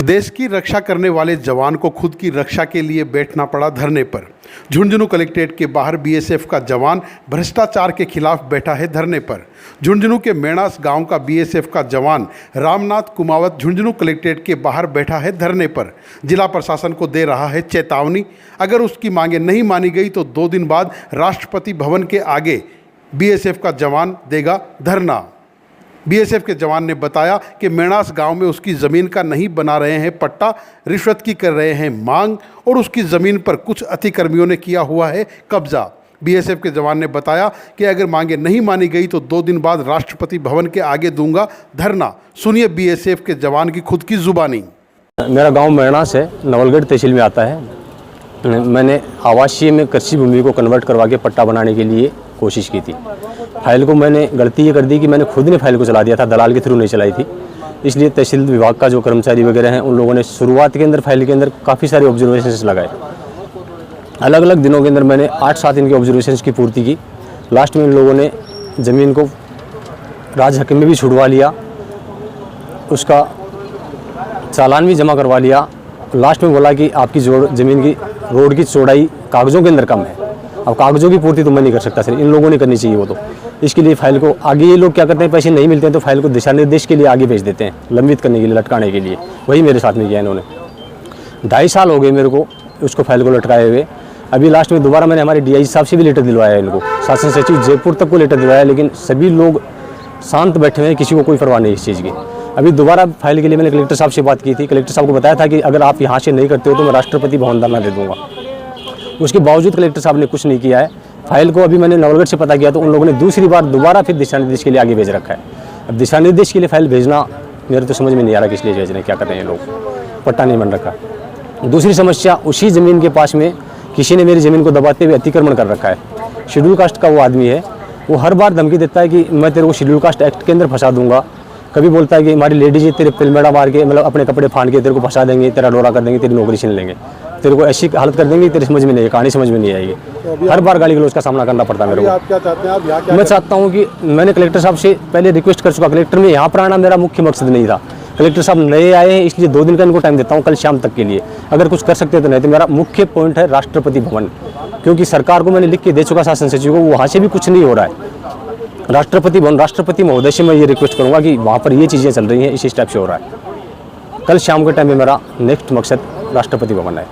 देश की रक्षा करने वाले जवान को खुद की रक्षा के लिए बैठना पड़ा धरने पर। झुंझुनू कलेक्ट्रेट के बाहर बीएसएफ का जवान भ्रष्टाचार के खिलाफ बैठा है धरने पर। झुंझुनू के मेणास गांव का बीएसएफ का जवान रामनाथ कुमावत झुंझुनू कलेक्ट्रेट के बाहर बैठा है धरने पर। जिला प्रशासन को दे रहा है चेतावनी, अगर उसकी मांगे नहीं मानी गई तो 2 दिन बाद राष्ट्रपति भवन के आगे बीएसएफ का जवान देगा धरना। बीएसएफ के जवान ने बताया कि मेणास गांव में उसकी ज़मीन का नहीं बना रहे हैं पट्टा, रिश्वत की कर रहे हैं मांग और उसकी ज़मीन पर कुछ अतिक्रमियों ने किया हुआ है कब्जा। बीएसएफ के जवान ने बताया कि अगर मांगे नहीं मानी गई तो 2 दिन बाद राष्ट्रपति भवन के आगे दूंगा धरना। सुनिए बीएसएफ के जवान की खुद की जुबानी। मेरा गांव मेणास है, नवलगढ़ तहसील में आता है। मैंने आवासीय में कृषि भूमि को कन्वर्ट करवा के पट्टा बनाने के लिए कोशिश की थी। फाइल को मैंने गलती ये कर दी कि मैंने खुद ने फाइल को चला दिया था, दलाल के थ्रू नहीं चलाई थी। इसलिए तहसील विभाग का जो कर्मचारी वगैरह हैं उन लोगों ने शुरुआत के अंदर फाइल के अंदर काफ़ी सारे ऑब्जर्वेशंस लगाए। अलग अलग दिनों के अंदर मैंने 8-7 इनके ऑब्जर्वेशंस की पूर्ति की। लास्ट में इन लोगों ने ज़मीन को राज हक में भी छुड़वा लिया, उसका चालान भी जमा करवा लिया। लास्ट में बोला कि आपकी ज़मीन की रोड की चौड़ाई कागज़ों के अंदर कम है। अब कागज़ों की पूर्ति तो मैं नहीं कर सकता, सिर्फ इन लोगों ने करनी चाहिए वो तो। इसके लिए फाइल को आगे ये लोग क्या करते हैं, पैसे नहीं मिलते हैं तो फाइल को दिशा निर्देश के लिए आगे भेज देते हैं, लंबित करने के लिए, लटकाने के लिए। वही मेरे साथ में किया इन्होंने। 2.5 साल हो गए मेरे को उसको फाइल को लटकाए हुए। अभी लास्ट में दोबारा मैंने हमारे DIG साहब से भी लेटर दिलवाया इनको, शासन सचिव जयपुर तक को लेटर दिलवाया, लेकिन सभी लोग शांत बैठे हुए हैं, किसी को कोई परवाह नहीं इस चीज़ की। अभी दोबारा फाइल के लिए मैंने कलेक्टर साहब से बात की थी। कलेक्टर साहब को बताया था कि अगर आप यहाँ से नहीं करते हो तो मैं राष्ट्रपति भवन धरना दे दूँगा। उसके बावजूद कलेक्टर साहब ने कुछ नहीं किया है। फाइल को अभी मैंने नवलगढ़ से पता किया तो उन लोगों ने दूसरी बार दोबारा फिर दिशा निर्देश के लिए आगे भेज रखा है। अब दिशा निर्देश के लिए फाइल भेजना मेरे तो समझ में नहीं आ रहा किस लिए भेज रहे हैं, क्या कर रहे हैं लोग, पट्टा नहीं बन रखा। दूसरी समस्या, उसी ज़मीन के पास में किसी ने मेरी ज़मीन को दबाते हुए अतिक्रमण कर रखा है। शेड्यूल कास्ट का वो आदमी है, वो हर बार धमकी देता है कि मैं तेरे को शेड्यूल कास्ट एक्ट के अंदर फंसा दूंगा। कभी बोलता है कि हमारी लेडीज तेरे पिलमेड़ा मार के, मतलब अपने कपड़े फाड़ के तेरे को फंसा देंगे, तेरा डोरा कर देंगे, तेरी नौकरी छीन लेंगे, तेरे को ऐसी हालत कर देंगे तेरे समझ में नहीं, कहानी समझ में नहीं आएगी। तो हर बार गाली गलौज का सामना करना पड़ता है मेरे को। आप क्या चाहते हैं? आप यहाँ क्या मैं चाहता हूँ कि मैंने कलेक्टर साहब से पहले रिक्वेस्ट कर चुका, कलेक्टर में यहाँ पर आना मेरा मुख्य मकसद नहीं था। कलेक्टर साहब नए आए हैं इसलिए 2 दिन का इनको टाइम देता हूँ, कल शाम तक के लिए अगर कुछ कर सकते तो नहीं। तो मेरा मुख्य पॉइंट है राष्ट्रपति भवन, क्योंकि सरकार को मैंने लिख के दे चुका शासन सचिव को, वहाँ से भी कुछ नहीं हो रहा है। राष्ट्रपति भवन, राष्ट्रपति महोदय से मैं ये रिक्वेस्ट करूँगा कि वहाँ पर ये चीज़ें चल रही हैं, इसी टाइप से हो रहा है। कल शाम के टाइम में मेरा नेक्स्ट मकसद राष्ट्रपति भवन है।